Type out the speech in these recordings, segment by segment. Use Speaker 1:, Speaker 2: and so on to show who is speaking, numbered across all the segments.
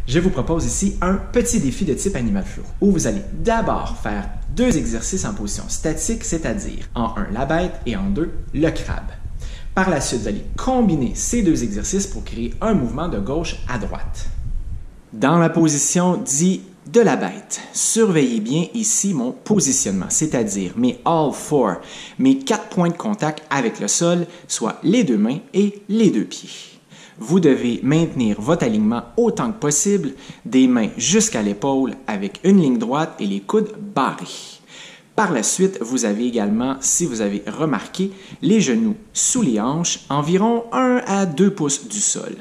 Speaker 1: Je vous propose ici un petit défi de type animal fluo, où vous allez d'abord faire 2 exercices en position statique, c'est-à-dire en 1 la bête et en 2 le crabe. Par la suite, vous allez combiner ces 2 exercices pour créer un mouvement de gauche à droite. Dans la position dite de la bête, surveillez bien ici mon positionnement, c'est-à-dire mes all four, mes 4 points de contact avec le sol, soit les 2 mains et les 2 pieds. Vous devez maintenir votre alignement autant que possible, des mains jusqu'à l'épaule avec une ligne droite et les coudes barrés. Par la suite, vous avez également, si vous avez remarqué, les genoux sous les hanches, environ 1 à 2 pouces du sol.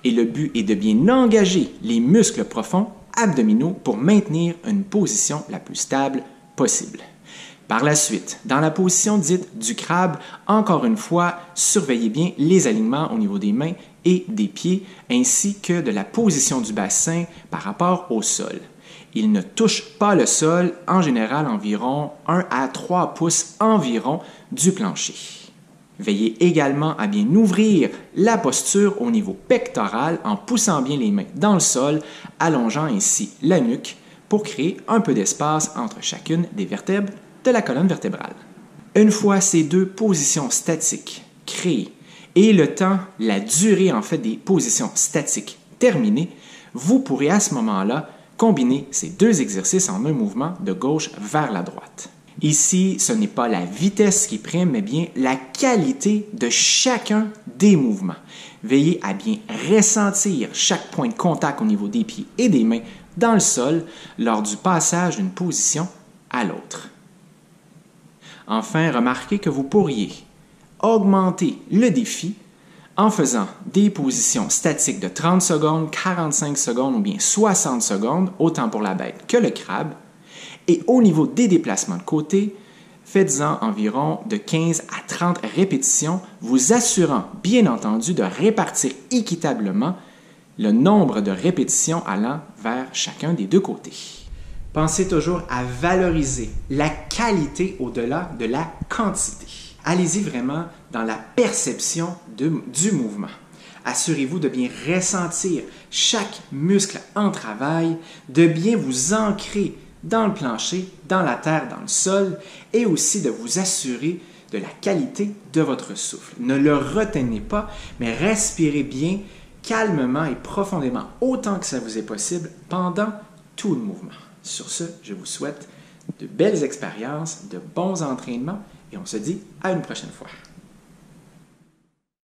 Speaker 1: Et le but est de bien engager les muscles profonds abdominaux pour maintenir une position la plus stable possible. Par la suite, dans la position dite du crabe, encore une fois, surveillez bien les alignements au niveau des mains et des pieds, ainsi que de la position du bassin par rapport au sol. Il ne touche pas le sol, en général environ 1 à 3 pouces environ du plancher. Veillez également à bien ouvrir la posture au niveau pectoral en poussant bien les mains dans le sol, allongeant ainsi la nuque pour créer un peu d'espace entre chacune des vertèbres de la colonne vertébrale. Une fois ces 2 positions statiques créées et le temps, la durée en fait des positions statiques terminées, vous pourrez à ce moment-là combiner ces 2 exercices en un mouvement de gauche vers la droite. Ici, ce n'est pas la vitesse qui prime, mais bien la qualité de chacun des mouvements. Veillez à bien ressentir chaque point de contact au niveau des pieds et des mains dans le sol lors du passage d'une position à l'autre. Enfin, remarquez que vous pourriez augmenter le défi en faisant des positions statiques de 30 secondes, 45 secondes ou bien 60 secondes, autant pour la bête que le crabe. Et au niveau des déplacements de côté, faites-en environ de 15 à 30 répétitions, vous assurant bien entendu de répartir équitablement le nombre de répétitions allant vers chacun des 2 côtés. Pensez toujours à valoriser la qualité au-delà de la quantité. Allez-y vraiment dans la perception du mouvement. Assurez-vous de bien ressentir chaque muscle en travail, de bien vous ancrer dans le plancher, dans la terre, dans le sol, et aussi de vous assurer de la qualité de votre souffle. Ne le retenez pas, mais respirez bien, calmement et profondément, autant que ça vous est possible, pendant tout le mouvement. Sur ce, je vous souhaite de belles expériences, de bons entraînements, et on se dit à une prochaine fois.